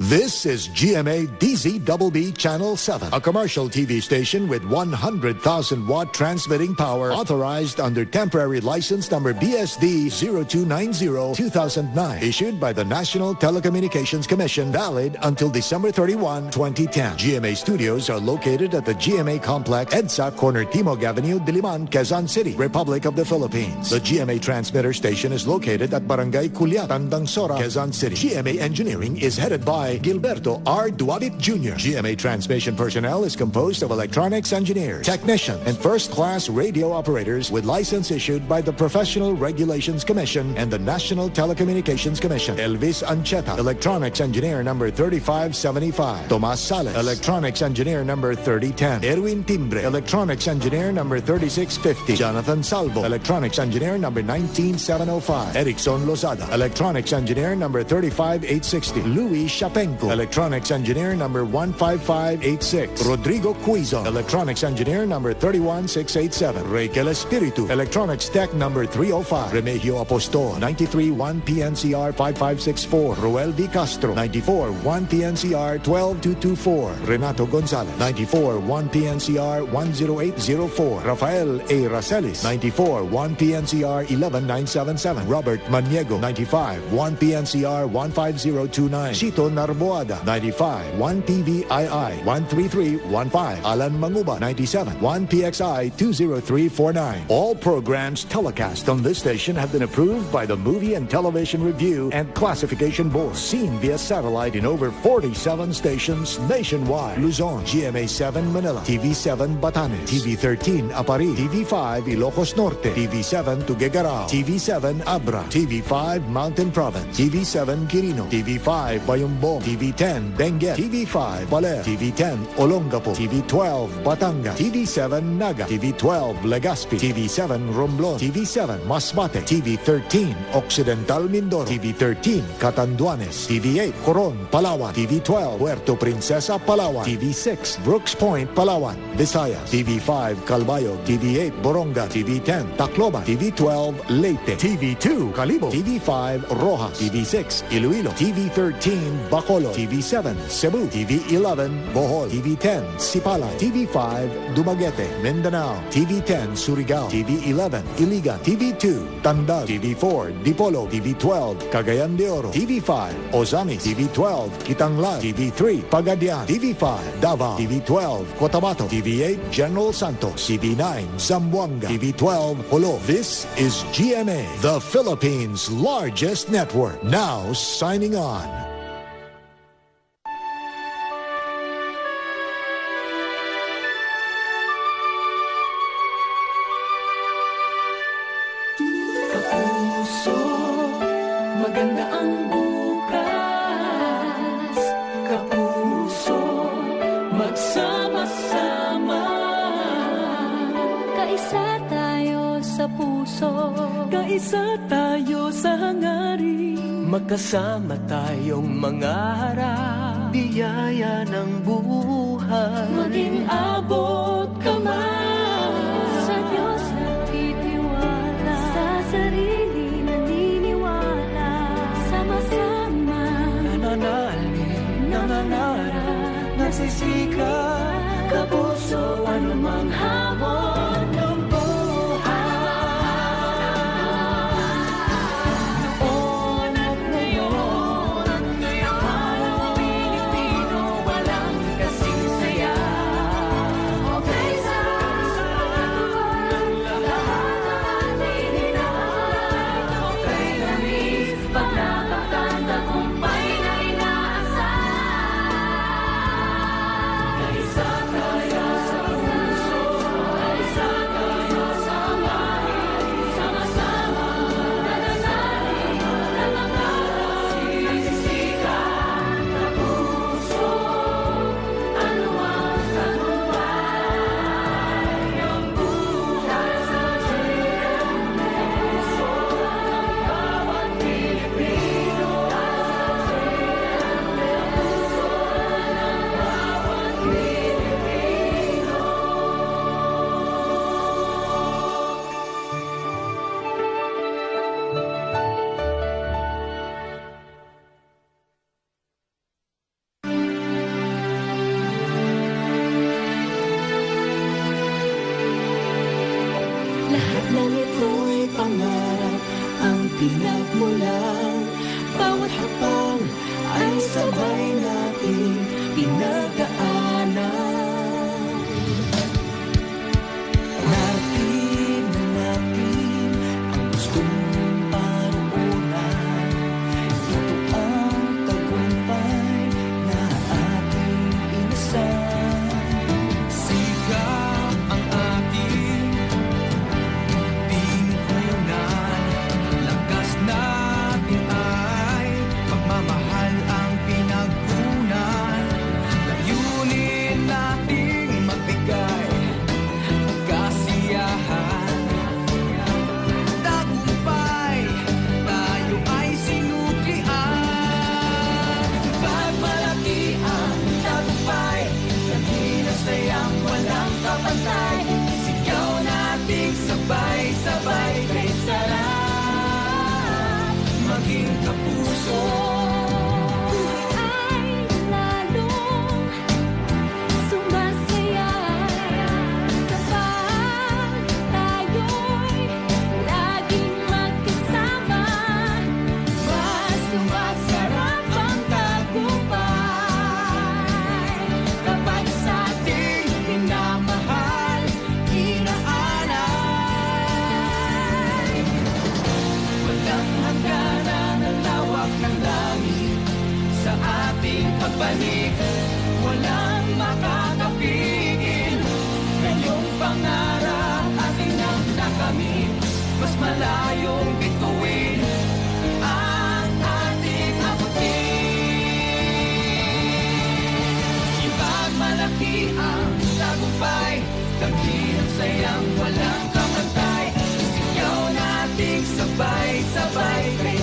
This is GMA DZBB Channel 7, a commercial TV station with 100,000 watt transmitting power authorized under temporary license number BSD 0290-2009, issued by the National Telecommunications Commission, valid until December 31, 2010. GMA studios are located at the GMA Complex, EDSA, Corner Timog Avenue, Diliman, Quezon City, Republic of the Philippines. The GMA transmitter station is located at Barangay Culiat, Tandang Sora, Quezon City. GMA Engineering is headed by Gilberto R. Duabit Jr. GMA transmission personnel is composed of electronics engineers, technicians, and first-class radio operators with license issued by the Professional Regulations Commission and the National Telecommunications Commission. Elvis Ancheta, electronics engineer number 3575. Tomas Sales, electronics engineer number 3010. Erwin Timbre, electronics engineer number 3650. Jonathan Salvo, electronics engineer number 19705. Erickson Lozada, electronics engineer number 35860. Louis Chapenco, electronics engineer number 15586. Rodrigo Cuizon, electronics engineer number 31687. Raquel Espiritu, electronics tech number 305. Remigio Apostol, 93-1 PNCR 5564. Roel V. Castro, 94-1 PNCR 12224. Renato Gonzalez, 94-1 PNCR 10804. Rafael A. Racelis, 94-1 PNCR 11977. Robert Maniego, 95-1 PNCR 15029. Chito Narboada, 95-1 PVII 13315. Alan Manguba, 97-1 PXI 20349. All programs telecast on this station have been approved by the Movie and Television Review and Classification Board. Seen via satellite in over 47 stations nationwide. Luzon, GMA7 Manila, TV7 Batanes, TV13 Apari, TV5 Ilocos Norte, TV7 Tuguegarao, TV7 Abra, TV5 Mountain Province, TV7 Quirino, TV5 Bayumbong, TV10 Benguet, TV5 Baler, TV10 Olongapo, TV12 Batangas, TV7 Naga, TV12 Legazpi, TV7 Romblon, TV7 Masbate, TV13 Occidental Mindoro, TV13 Catanduanes, TV8 Coron, Palawan, TV12 Puerto Princesa, Palawan, TV6 Brooks Point, Palawan, Visayas, TV5 Calbayog, TV8 Boronga, TV10 Tacloban, TV12 Leyte, TV2 Calibo, TV5 Rojas, TV6 Iloilo, TV13 Bacolod, TV7 Cebu, TV11 Bohol, TV10 Sipalay, TV5 Dumaguete, Mindanao, TV10 Surigao, TV11 Iligan, TV2 Tandag, TV4 Dipolo, TV12 Cagayan de Oro, TV5 Ozamis, TV12 Kitanglan, TV3 Pagadian, TV5 Davao, TV12 Cotabato, TV8 General Santos, TV9 Zamboanga, TV12 Holo. This is GMA, the Philippines' largest network. Now signing on. Maganda ang bukas, kapuso, magsama-sama. Kaisa tayo sa puso, Kaisa tayo sa hangarin, magkasama tayong mangarap. Biyaya ng buhay, maging abot kamay. sa Diyos nagtitiwala, sa sarili naniniwala, sama-sama Nananalig, nangangarap, nagsisikap, kapuso, anumang hamon ng buhay. Noon at ngayon, para Pilipino, walang kasing saya. Lahat ng ito'y pangarap ang pinagmulan. Bawat hakbang ay sabay nating pinagdaanan. Narating na natin ang gustong panuunan. Ito ang tagumpay na ating inasal. Sikap ang ating pinuhunan. Lakas natin ay pagmamahal ang pinagkunan. Layunin nating magbigay kasiyahan. Tagumpay, tayo ay sinuklian. Pagmalaki ang tagumpay, nagilas sayang walang kapantay. Sigaw nating sabay-sabay kay sarap maging kapuso. Buhay ay lalong sumasaya kapag tayo'y laging magkasama. Mas sumasarap ang tagumpay kapag sa ating minamahal, inaalay. Walang hangganan ang lawak ng langit sa ating pagbalik. Walang makakapigil ngayong pangarap ating nang nakamit. Mas malayong bituin ang ating abutin. Ipagmalaki ang tagumpay, damhin ang sayang walang kapantay. Sigaw nating sabay-sabay kay